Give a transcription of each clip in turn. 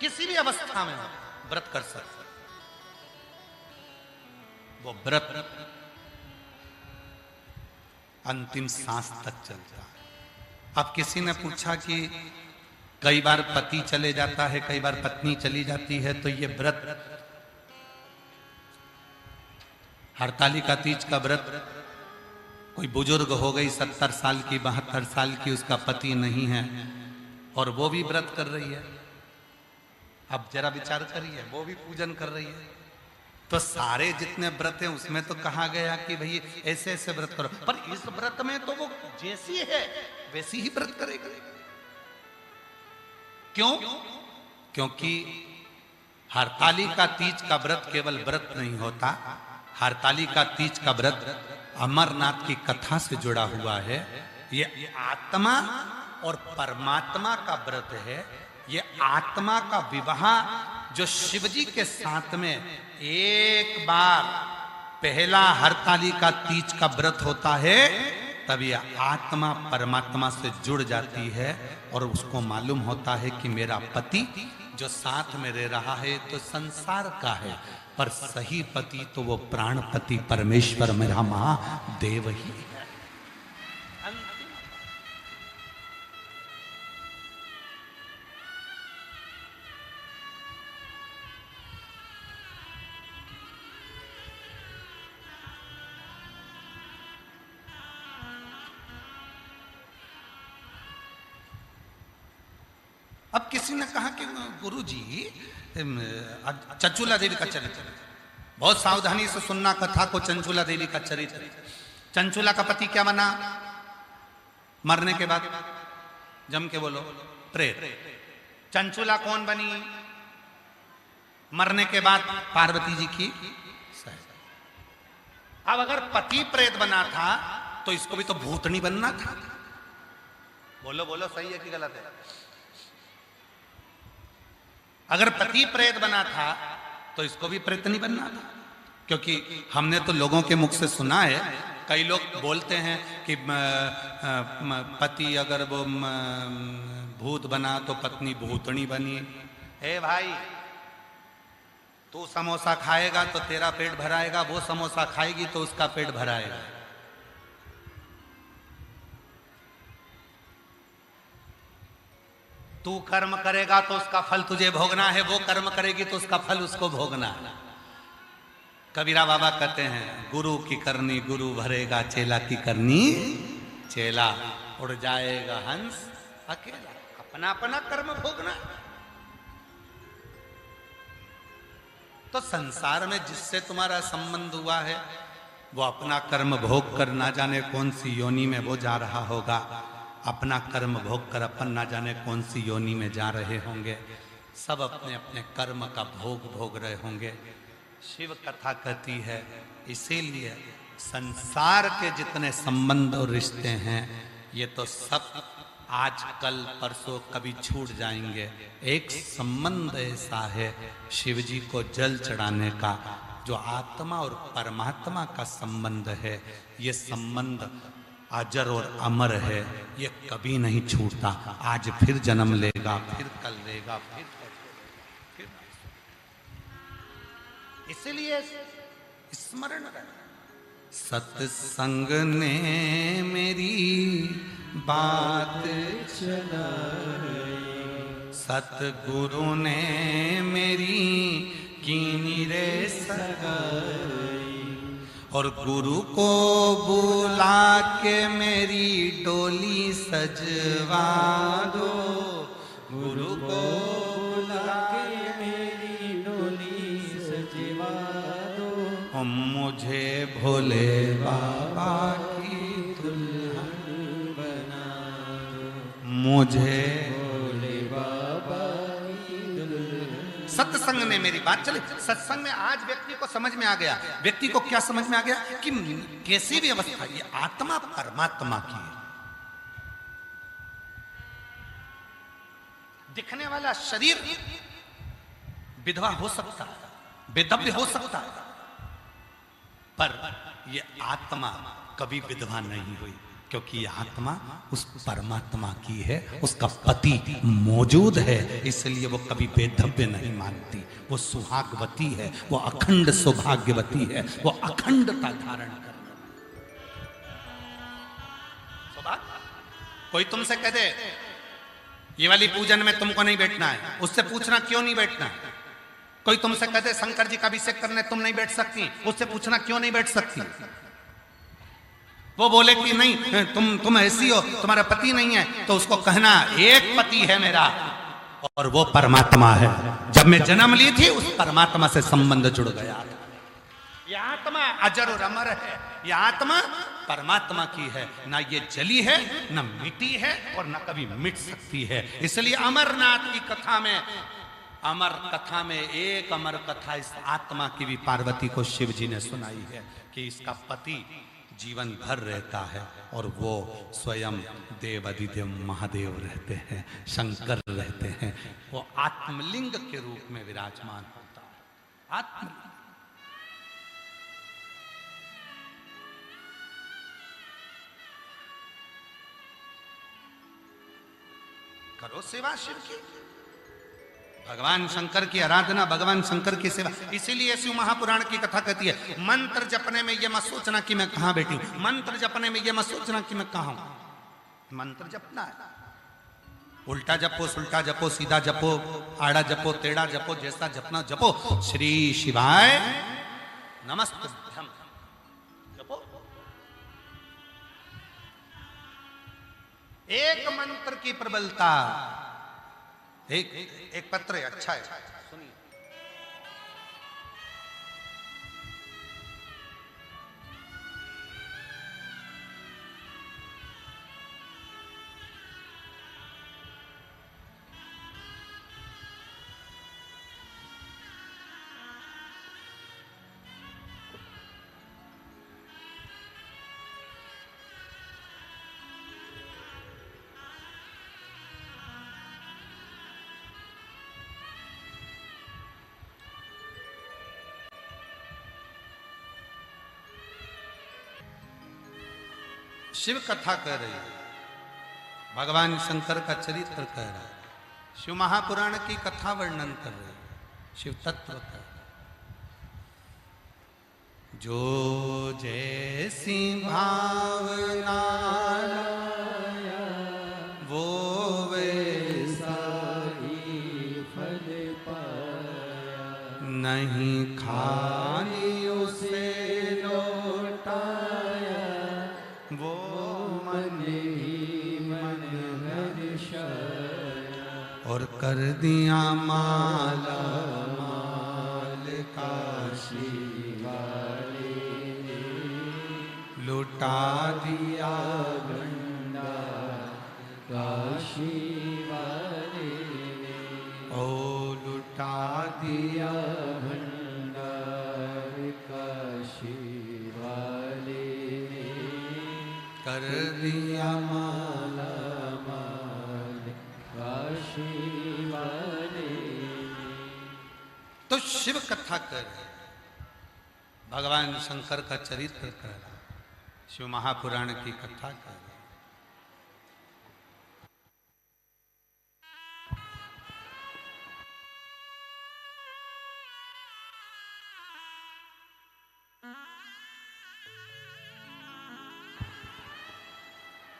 किसी भी अवस्था में व्रत कर सकते। वो व्रत अंतिम सांस तक चलता है। अब किसी ने पूछा कि कई बार पति चले जाता है, कई बार पत्नी चली जाती है, तो ये व्रत, हरतालिका तीज का व्रत, कोई बुजुर्ग हो गई 70 साल की, 72 साल की, उसका पति नहीं है और वो भी व्रत कर रही है। अब जरा विचार करिए, वो भी पूजन कर रही है, तो सारे जितने व्रत हैं उसमें तो कहा गया कि भाई ऐसे ऐसे व्रत करो, पर इस व्रत में तो वो जैसी है वैसी ही व्रत करेगा। क्यों? क्योंकि हरतालिका तीज का व्रत केवल व्रत नहीं होता, हरतालिका तीज का व्रत अमरनाथ की कथा से जुड़ा हुआ है। ये आत्मा और परमात्मा का व्रत है। ये आत्मा का विवाह जो शिवजी के साथ में एक बार पहला हरतालिका तीज का व्रत होता है, तब यह आत्मा परमात्मा से जुड़ जाती है और उसको मालूम होता है कि मेरा पति जो साथ में रह रहा है तो संसार का है, पर सही पति तो वो प्राणपति परमेश्वर मेरा महादेव ही है। अब किसी ने कहा कि गुरुजी चंचूला देवी का चरित्र, बहुत सावधानी से सुनना कथा को। चंचूला देवी का चरित्र, चंचूला का पति क्या बना मरने के बाद? जम के बोलो, प्रेत। चंचूला कौन बनी मरने के बाद? पार्वती जी की सहेली। अब अगर पति प्रेत बना था तो इसको भी तो भूतनी बनना था। बोलो बोलो, सही है कि गलत है? अगर पति प्रेत बना था तो इसको भी प्रेत नहीं बनना था, क्योंकि हमने तो लोगों के मुख से सुना है, कई लोग बोलते हैं कि पति अगर वो भूत बना तो पत्नी भूतनी बनी। हे भाई, तू समोसा खाएगा तो तेरा पेट भराएगा, वो समोसा खाएगी तो उसका पेट भराएगा। तू कर्म करेगा तो उसका फल तुझे भोगना है, वो कर्म करेगी तो उसका फल उसको भोगना है। कबीरा बाबा कहते हैं, गुरु की करनी गुरु भरेगा, चेला की करनी चेला, उड़ जाएगा हंस अकेला। अपना अपना कर्म भोगना। तो संसार में जिससे तुम्हारा संबंध हुआ है वो अपना कर्म भोग कर ना जाने कौन सी योनि में वो जा रहा होगा, अपना कर्म भोग कर अपन ना जाने कौन सी योनि में जा रहे होंगे। सब अपने अपने कर्म का भोग भोग रहे होंगे। शिव कथा कहती है, इसीलिए संसार के जितने संबंध और रिश्ते हैं ये तो सब आज कल परसों कभी छूट जाएंगे। एक संबंध ऐसा है शिव जी को जल चढ़ाने का, जो आत्मा और परमात्मा का संबंध है। ये संबंध अजर और अमर है, ये कभी नहीं छूटता। आज फिर जन्म लेगा, फिर कल लेगा, फिर इसलिए स्मरण रहे। सत्संग ने मेरी बात चलाई, सतगुरु ने मेरी कीनी रे सगाई, और गुरु को बुला के मेरी डोली सजवा दो, गुरु को बुला के मेरी डोली सजवा दो, मुझे भोले बाबा की दुल्हन बना दो, मुझे भोले बाबा की दुल्हन। सत्संग ने मेरी बात चली। सत्संग में आज व्यक्ति को समझ में आ गया। व्यक्ति को क्या समझ में आ गया कि कैसी भी अवस्था ये आत्मा परमात्मा की है। दिखने वाला शरीर विधवा हो सकता है, बेदव्य हो सकता है, पर ये आत्मा कभी विधवा नहीं हुई, क्योंकि आत्मा उस परमात्मा की है, उसका पति मौजूद है, इसलिए वो कभी बेधव्य नहीं मानती। वो सुहागवती है, वो अखंड सौभाग्यवती है, वो अखंडता धारण कर। कोई तुमसे कह दे ये वाली पूजन में तुमको नहीं बैठना है, उससे पूछना क्यों नहीं बैठना है। कोई तुमसे कह दे शंकर जी का अभिषेक करने तुम नहीं बैठ सकती, उससे पूछना क्यों नहीं बैठ सकती। वो बोले कि नहीं तुम ऐसी हो, तुम्हारा पति नहीं है, तो उसको कहना एक पति है मेरा और वो परमात्मा है। जब मैं जन्म ली थी उस परमात्मा से संबंध जुड़ गया। यह आत्मा अजर और अमर है, यह आत्मा परमात्मा की है, ना ये जली है ना मिटी है और ना कभी मिट सकती है। इसलिए अमरनाथ की कथा में, अमर कथा में एक अमर कथा इस आत्मा की भी पार्वती को शिव जी ने सुनाई है कि इसका पति जीवन भर रहता है और वो स्वयं देवादिदेव महादेव रहते हैं, शंकर रहते हैं। वो आत्मलिंग के रूप में विराजमान होता है। आत्मलिंग करो सेवा शिव की, भगवान शंकर की आराधना, भगवान शंकर की सेवा। इसीलिए शिव महापुराण की कथा कहती है मंत्र जपने में ये मत सोचना कि मैं कहां बैठी हूं, मंत्र जपने में ये मत सोचना कि मैं कहां हूं। मंत्र जपना है, उल्टा जपो, सुल्टा जपो, सीधा जपो, आड़ा जपो, टेढ़ा जपो, जैसा जपना जपो। श्री शिवाय नमस्तुभ्यम जपो। एक मंत्र की प्रबलता। एक पत्र है, अच्छा है, सुनिए। शिव कथा कह रही है, भगवान शंकर का चरित्र कह रहा है, शिव महापुराण की कथा वर्णन कर रही है, शिव तत्व का। जो जैसी भावना वो वैसा ही फल पाया, नहीं खाली उसे लौटाया, वो मन ही मन हर्षाया, और कर दिया माला माल काशी वाले, लुटा दिया भंडार काशी वाले, ओ लुटा दिया भंडार काशी वाले, कर दिया माला माल काशी वाले। तो शिव कथा कर, भगवान शंकर का चरित्र कर, शिव महापुराण की कथा कर।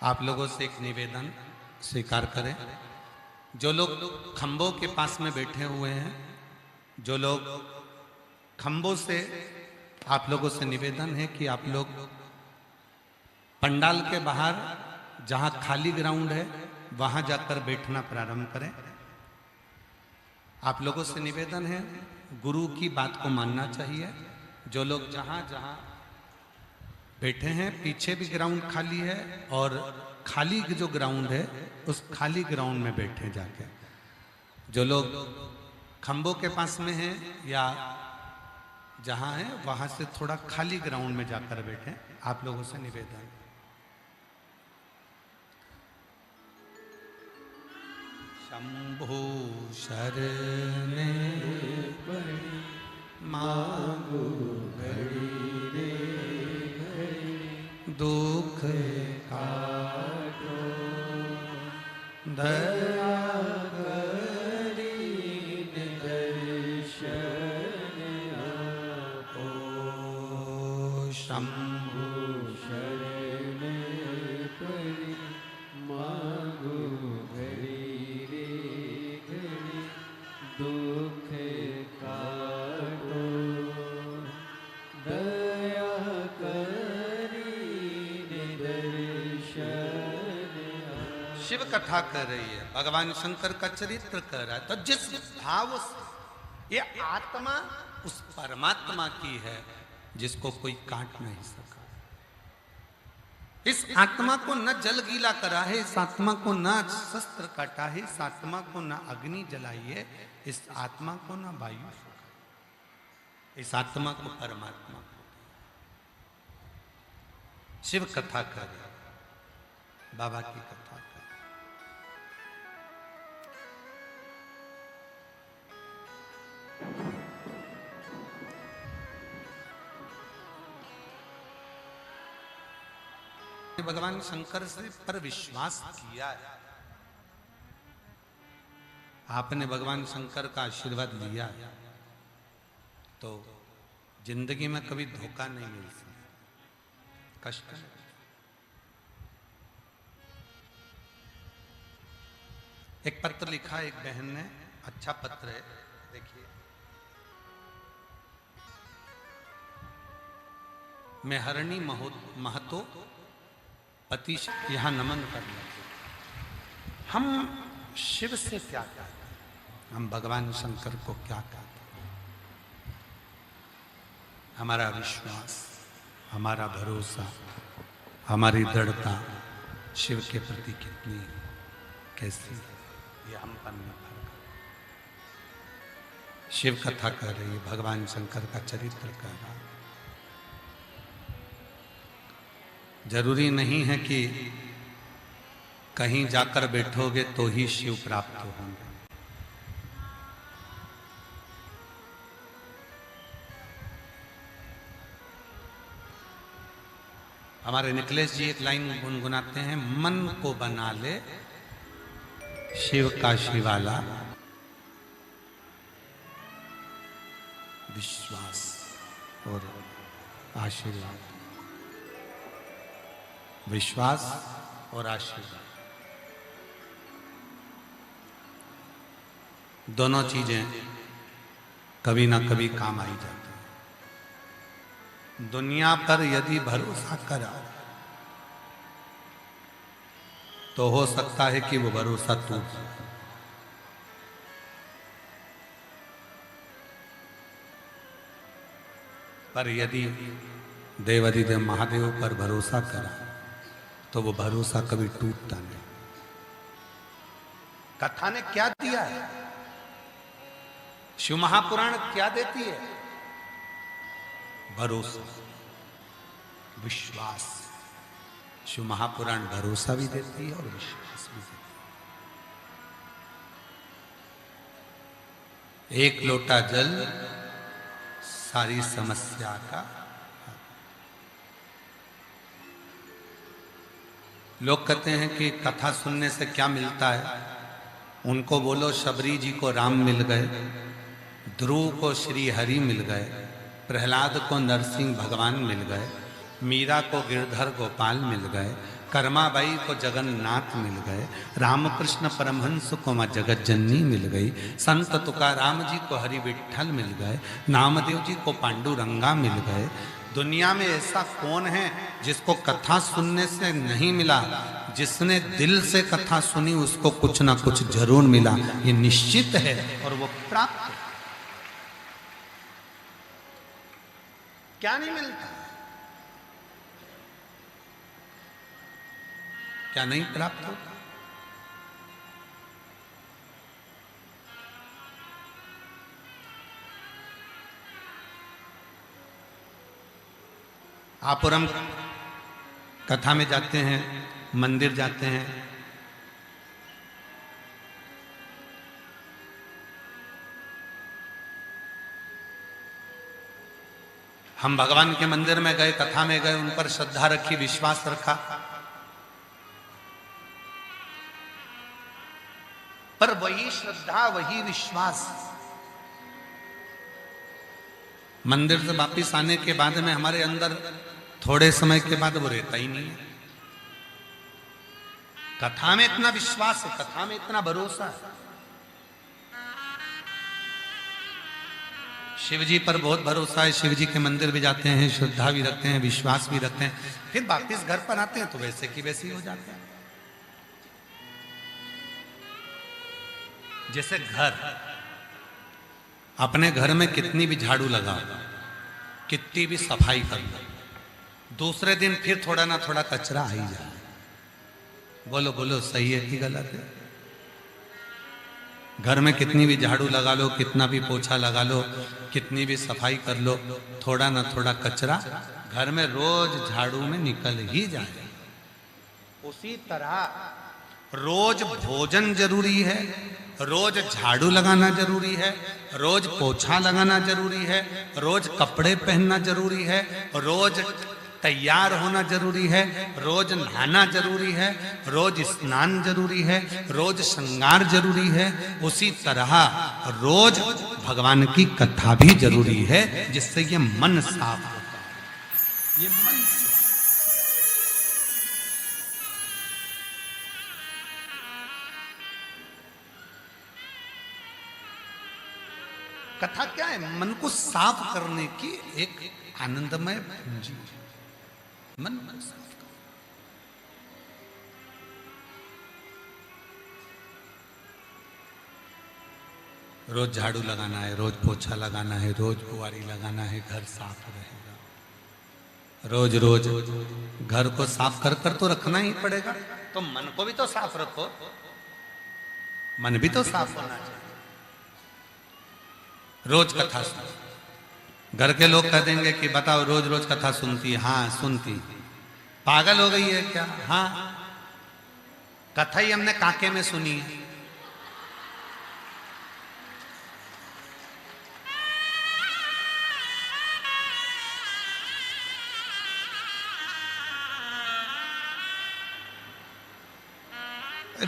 आप लोगों से एक निवेदन स्वीकार करें, जो लोग खंभों के पास में बैठे हुए हैं, जो लोग खंभों से, आप लोगों से निवेदन है कि आप लोग पंडाल के बाहर जहां खाली ग्राउंड है वहां जाकर बैठना प्रारंभ करें। आप लोगों से निवेदन है, गुरु की बात को मानना चाहिए। जो लोग जहां जहां बैठे हैं, पीछे भी ग्राउंड खाली है और खाली जो ग्राउंड है उस खाली ग्राउंड में बैठे जाके। जो लोग खंभों के पास में हैं या जहां है वहां से थोड़ा खाली ग्राउंड में जाकर बैठे, आप लोगों से निवेदन। शंभो शरणे मांगो घड़ी रे, दुख का शंभु शरण परि मांगो घड़ी रे घड़ी दुख काटो दया करी दर्शन। शिव कथा कर रही है, भगवान शंकर का चरित्र कर रहा है। तो जिस भाव से ये आत्मा उस परमात्मा की है जिसको कोई काट नहीं सका, इस आत्मा को न जल गीला करा है, इस आत्मा को न शस्त्र काटा है, इस आत्मा को न अग्नि जलाई है, इस आत्मा को न वायु सुखा, इस आत्मा को परमात्मा को शिव कथा कर, बाबा की कथा कर। भगवान शंकर से पर विश्वास किया है, आपने भगवान शंकर का आशीर्वाद लिया है, तो जिंदगी में कभी धोखा नहीं मिल सकता, कष्ट नहीं। एक पत्र लिखा एक बहन ने, अच्छा पत्र है, देखिए। मैं हरणी महतो पति यहां नमन करना। हम शिव से क्या कहते हैं, हम भगवान शंकर को क्या कहते हैं? हमारा विश्वास, हमारा भरोसा, हमारी दृढ़ता शिव के प्रति कितनी कैसी है, ये हम पर निर्भर कर। शिव कथा कर रही है, भगवान शंकर का चरित्र कर रहा है। जरूरी नहीं है कि कहीं जाकर बैठोगे तो ही शिव प्राप्त होंगे। हमारे निकलेश जी एक लाइन गुनगुनाते हैं, मन को बना ले शिव का शिवाला, विश्वास और आशीर्वाद, विश्वास और आशीर्वाद दोनों चीजें कभी ना कभी काम आई जाती हैं। दुनिया पर यदि भरोसा करा तो हो सकता है कि वो भरोसा टूट जाए, पर यदि देवाधिदेव महादेव पर भरोसा करा तो वो भरोसा कभी टूटता नहीं। कथा ने क्या दिया है, शिव महापुराण क्या देती है? भरोसा, विश्वास। शिव महापुराण भरोसा भी देती है और विश्वास भी देती है। एक लोटा जल सारी समस्या का। लोग कहते हैं कि कथा सुनने से क्या मिलता है? उनको बोलो शबरी जी को राम मिल गए, ध्रुव को श्री हरि मिल गए, प्रहलाद को नरसिंह भगवान मिल गए, मीरा को गिरधर गोपाल मिल गए, कर्माबाई को जगन्नाथ मिल गए, रामकृष्ण परमहंस को माँ जगत जननी मिल गई, संत तुकाराम जी को हरि विठल मिल गए, नामदेव जी को पांडुरंगा मिल गए। दुनिया में ऐसा कौन है जिसको कथा सुनने से नहीं मिला? जिसने दिल से कथा सुनी उसको कुछ ना कुछ जरूर मिला, ये निश्चित है और वो प्राप्त है। क्या नहीं मिलता, क्या नहीं प्राप्त होता? आप और हम कथा में जाते हैं, मंदिर जाते हैं, हम भगवान के मंदिर में गए, कथा में गए, उन पर श्रद्धा रखी, विश्वास रखा, पर वही श्रद्धा, वही विश्वास मंदिर से वापिस आने के बाद में हमारे अंदर थोड़े समय के बाद वो रहता ही नहीं है। कथा में इतना विश्वास है, कथा में इतना भरोसा है। शिव जी पर बहुत भरोसा है, शिव जी के मंदिर भी जाते हैं, श्रद्धा भी रखते हैं, विश्वास भी रखते हैं, फिर वापिस घर पर आते हैं तो वैसे की वैसे ही हो जाते हैं। जैसे घर, अपने घर में कितनी भी झाड़ू लगा, कितनी भी सफाई कर लो, दूसरे दिन फिर थोड़ा ना थोड़ा कचरा आ ही जाए। बोलो बोलो, सही है कि गलत है? घर में कितनी भी झाड़ू लगा लो, कितना भी पोछा लगा लो, कितनी भी सफाई कर लो, थोड़ा ना थोड़ा कचरा घर में रोज झाड़ू में निकल ही जाए। उसी तरह रोज भोजन जरूरी है, रोज झाड़ू लगाना जरूरी है, रोज पोछा लगाना जरूरी है, रोज कपड़े पहनना जरूरी है, रोज तैयार होना जरूरी है, रोज नहाना जरूरी है, रोज स्नान जरूरी है, रोज श्रृंगार जरूरी है। उसी तरह रोज भगवान की कथा भी जरूरी है, जिससे ये मन साफ होता है। ये मन कथा क्या है? मन को साफ करने की एक आनंदमय पूंजी। मन साफ कर, रोज झाड़ू लगाना है, रोज पोछा लगाना है, रोज बुआरी लगाना है, घर साफ रहेगा। रोज रोज घर को साफ कर कर तो रखना ही पड़ेगा, तो मन को भी तो साफ रखो, मन भी तो साफ होना चाहिए। रोज कथा सुनो, घर के लोग कह देंगे कि बताओ रोज रोज कथा सुनती है? हाँ सुनती। पागल हो गई है क्या? हाँ, कथा ही हमने काके में सुनी है।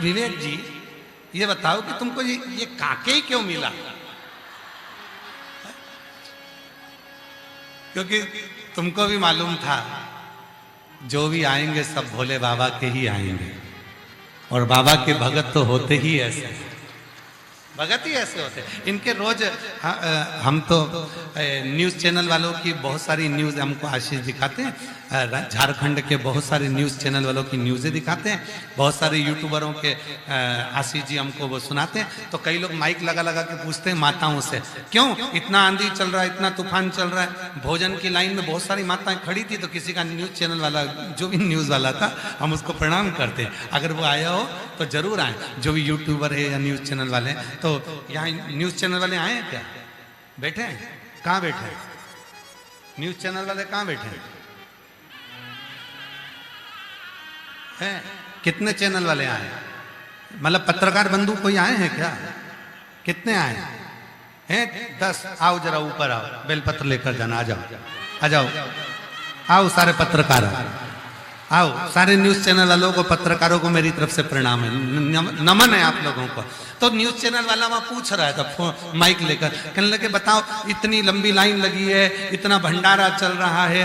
विवेक जी, ये बताओ कि तुमको ये काके ही क्यों मिला? क्योंकि तुमको भी मालूम था जो भी आएंगे सब भोले बाबा के ही आएंगे, और बाबा के भगत तो होते ही ऐसे, भगत ही ऐसे होते। इनके रोज हम तो न्यूज़ चैनल वालों की बहुत सारी न्यूज़ हमको आशीष दिखाते हैं, झारखंड के बहुत सारे न्यूज़ चैनल वालों की न्यूज़ें दिखाते हैं, बहुत सारे यूट्यूबरों के आशीष जी हमको वो सुनाते हैं। तो कई लोग माइक लगा लगा के पूछते हैं माताओं से, क्यों इतना आंधी चल रहा है, इतना तूफान चल रहा है, भोजन की लाइन में बहुत सारी माताएं खड़ी थी, तो किसी का न्यूज़ चैनल वाला, जो भी न्यूज़ वाला था, हम उसको प्रणाम करते हैं। अगर वो आया हो तो जरूर आए, जो भी यूट्यूबर है या न्यूज़ चैनल वाले हैं। तो यहाँ न्यूज़ चैनल वाले आए हैं क्या? बैठे हैं? कहाँ बैठे हैं? न्यूज़ चैनल वाले कहाँ बैठे हैं? कितने चैनल वाले आए? मतलब पत्रकार बंधु कोई आए हैं क्या? कितने आए हैं? 10। आओ जरा ऊपर आओ, बेलपत्र लेकर जाना। आ जाओ, आ जाओ, आओ सारे पत्रकार आओ, सारे न्यूज़ चैनल वालों को, पत्रकारों को मेरी तरफ से प्रणाम है, नमन है आप लोगों को। तो न्यूज़ चैनल वाला वहाँ पूछ रहा था माइक लेकर, कहने लगे बताओ इतनी लंबी लाइन लगी है, इतना भंडारा चल रहा है,